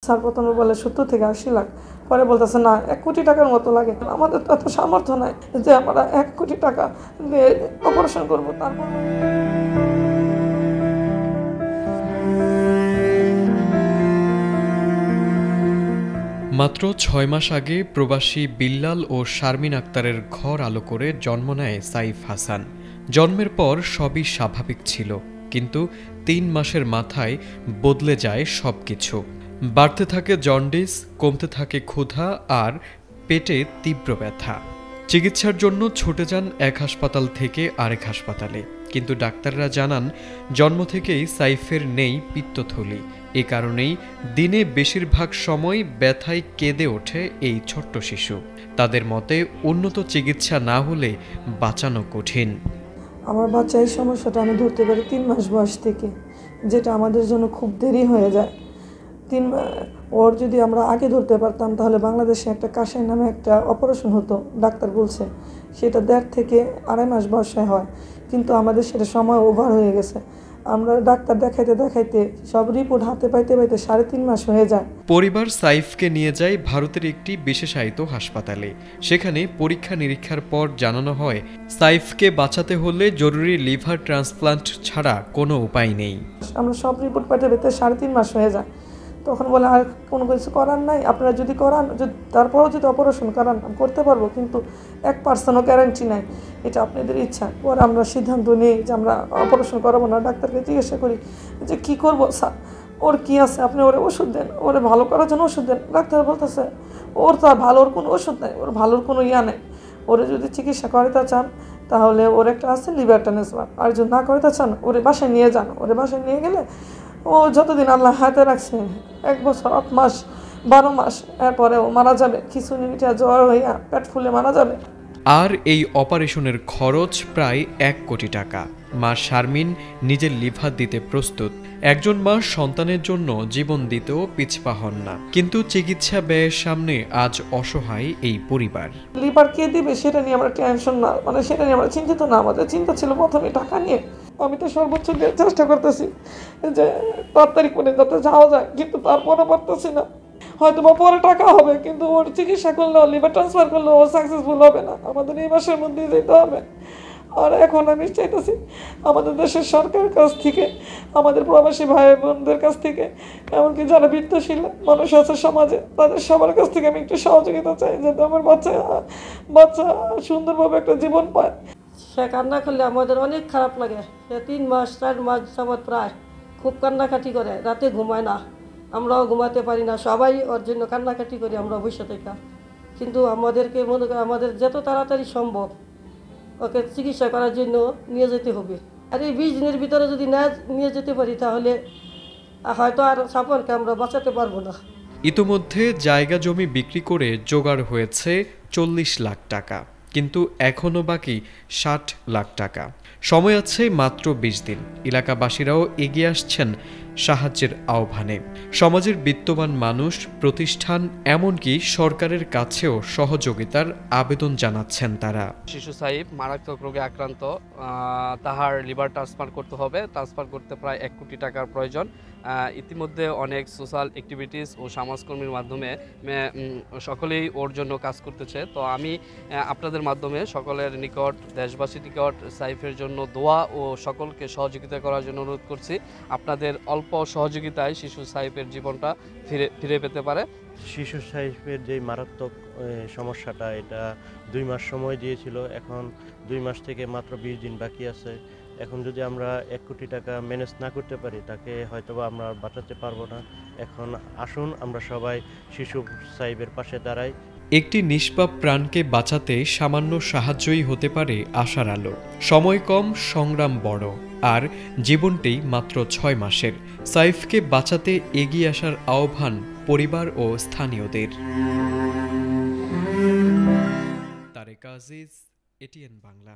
Sir প্রথমে বলে 70 থেকে 80 লাখ, পরে বলতেছে না 1 কোটি টাকার মতো লাগে। আমাদের তো এত সামর্থ্য নাই যে আমরা 1 কোটি টাকা দিয়ে অপারেশন করবো। তারপর মাত্র 6 মাস আগে প্রবাসী বিল্লাল ও শারমিন আক্তারের ঘর আলো করে জন্ম নেয় সাইফ হাসান। জন্মের পর সবই স্বাভাবিক ছিল, কিন্তু 3 মাসের মাথায় বদলে যায় সবকিছু। বাড়তে থাকে জন্ডিস, কমতে থাকে ক্ষুধা আর পেটে তীব্র ব্যথা। চিকিৎসার জন্য ছুটে যান এক হাসপাতাল থেকে আরেক হাসপাতালে, কিন্তু ডাক্তাররা জানান জন্ম থেকেই সাইফের নেই পিত্তথলি। এ কারণেই দিনে বেশিরভাগ সময় ব্যথায় কেঁদে ওঠে এই ছোট্ট শিশু। তাদের মতে উন্নত চিকিৎসা না হলে বাঁচানো কঠিন। আমার বাচ্চা এই সমস্যাটা আমি ধরতে পারি 3 মাস বয়স থেকে, যেটা আমাদের জন্য খুব দেরি হয়ে যায়। ওর যদি আমরা আগে ধরতে পারতাম তাহলে বাংলাদেশে একটা কাশাই নামে একটা অপারেশন হতো, ডাক্তার বলছে সেটা 1.5 থেকে 2.5 মাস বয়সে হয়, কিন্তু আমাদের সেটা সময় ওভার হয়ে গেছে। আমরা ডাক্তার দেখাইতে দেখাইতে সব রিপোর্ট হাতে পাইতে পাইতে 3.5 মাস হয়ে যায়। পরিবার সাইফকে নিয়ে যায় ভারতের একটি বিশেষায়িত হাসপাতালে। সেখানে পরীক্ষা নিরীক্ষার পর জানানো হয় সাইফকে বাঁচাতে হলে জরুরি লিভার ট্রান্সপ্লান্ট ছাড়া কোনো উপায় নেই। আমরা সব রিপোর্ট পাইতে পাইতে 3.5 মাস হয়ে যায়। তখন বলে আর কোনো কিছু করার নাই, আপনারা যদি করান, তারপরেও যদি অপারেশন করান করতে পারবো, কিন্তু 1% গ্যারান্টি নাই, এটা আপনাদের ইচ্ছা। পরে আমরা সিদ্ধান্ত নিই যে আমরা অপারেশন করাবো না। ডাক্তারকে জিজ্ঞাসা করি যে কি করবো স্যার, ওর কি আছে, আপনি ওরে ওষুধ দেন, ওরে ভালো করার জন্য ওষুধ দেন। ডাক্তার বলতেছে ওর তো আর ভালোর কোনো ওষুধ নেই, ওর ভালোর কোনো নেই। ওরে যদি চিকিৎসা করাতে চান তাহলে ওর একটা আছে লিভার ট্রান্সপ্লান্ট, আর যদি না করাতে চান ওরে বাসায় নিয়ে যান। ওরে বাসায় নিয়ে গেলে ও যতদিন আল্লাহ হাতে রাখছে, 1 বছর 8 মাস 12 মাস, এরপরে ও মারা যাবে, খিঁচুনি মিঠা জ্বর হইয়া পেট ফুলে মারা যাবে। আর এই অপারেশনের খরচ প্রায় 1 কোটি টাকা। মা শারমিন নিজের লিভার দিতে প্রস্তুত। একজন মা সন্তানের জন্য জীবন দিতেও পিছপা হন না, কিন্তু চিকিৎসা ব্যয়ের সামনে আজ অসহায় এই পরিবার। লিভার কে দিবে সেটা নিয়ে আমরা টেনশন না, মানে সেটা নিয়ে আমরা চিন্তিত না। আমাদের চিন্তা ছিল প্রথমে টাকা নিয়ে। আমি তো সর্বোচ্চ দিয়ে চেষ্টা করতেছি যে 5 তারিখ পরে যাতে যাওয়া যায়, কিন্তু তারপরে পারতেছি না। হয়তো বা পরে টাকা হবে, কিন্তু ওর চিকিৎসা করলেও লিভার ট্রান্সফার করলেও ও সাকসেসফুল হবে না। আমাদের এই মাসের মধ্যেই যেতে হবে। আর এখন আমি চাইতেছি আমাদের দেশের সরকারের কাছ থেকে, আমাদের প্রবাসী ভাই বোনদের কাছ থেকে, এমনকি যারা বৃত্তশীল মানুষ আছে সমাজে, তাদের সবার কাছ থেকে আমি একটু সহযোগিতা চাই, যাতে আমার বাচ্চা সুন্দরভাবে একটা জীবন পায়। সে কান্না করলে আমাদের অনেক খারাপ লাগে। সে 3 মাস 4 মাস যাবৎ প্রায় খুব কান্নাকাটি করে, রাতে ঘুমায় না, আমরাও ঘুমাতে পারি না, সবাই ওর জন্য কান্নাকাটি করি আমরা বসে থেকে। কিন্তু আমাদেরকে মনে করি আমাদের যত তাড়াতাড়ি সম্ভব ওকে চিকিৎসা করার জন্য নিয়ে যেতে হবে। আর এই 20 দিনের ভিতরে যদি না নিয়ে যেতে পারি তাহলে হয়তো আর সাপনকে আমরা বাঁচাতে পারবো না। ইতোমধ্যে জায়গা জমি বিক্রি করে জোগাড় হয়েছে 40 লাখ টাকা, কিন্তু এখনও বাকি 60 লাখ টাকা। সময় আছে মাত্র 20 দিন। এলাকাবাসীরাও এগিয়ে আসছেন সাহায্যের আহ্বানে। সমাজের বিত্তবান মানুষ, প্রতিষ্ঠান, এমনকি সরকারের কাছেও সহযোগিতার আবেদন জানাচ্ছেন তারা। শিশু সাইফ মারাত্মক রোগে আক্রান্ত, তাহার লিভার ট্রান্সপ্লান্ট করতে হবে। ট্রান্সপ্লান্ট করতে প্রায় 1 কোটি টাকার প্রয়োজন। ইতিমধ্যে অনেক সোশ্যাল অ্যাক্টিভিটিস ও সমাজকর্মীর মাধ্যমে সকলেই ওর জন্য কাজ করতেছে। তো আমি আপনাদের মাধ্যমে সকলের নিকট, দেশবাসীর নিকট সাইফের জন্য দোয়া ও সকলকে সহযোগিতা করার জন্য অনুরোধ করছি। আপনাদের অল্প সহযোগিতায় শিশু সাইফের জীবনটা ফিরে পেতে পারে। শিশু সাইফের যে মারাত্মক সমস্যাটা, এটা 2 মাস সময় দিয়েছিল, এখন 2 মাস থেকে মাত্র 20 দিন বাকি আছে। এখন যদি আমরা 1 কোটি টাকা ম্যানেজ না করতে পারি তাকে হয়তোবা আমরা বাঁচাতে পারবো না। এখন আসুন আমরা সবাই শিশু সাইফের পাশে দাঁড়াই। একটি নিষ্পাপ প্রাণকে বাঁচাতে সামান্য সাহায্যই হতে পারে আশার আলো। সময় কম, সংগ্রাম বড়, আর জীবনটি মাত্র 6 মাসের। সাইফকে বাঁচাতে এগিয়ে আসার আহ্বান পরিবার ও স্থানীয়দের। তারেক আজিজ, এটিএন বাংলা।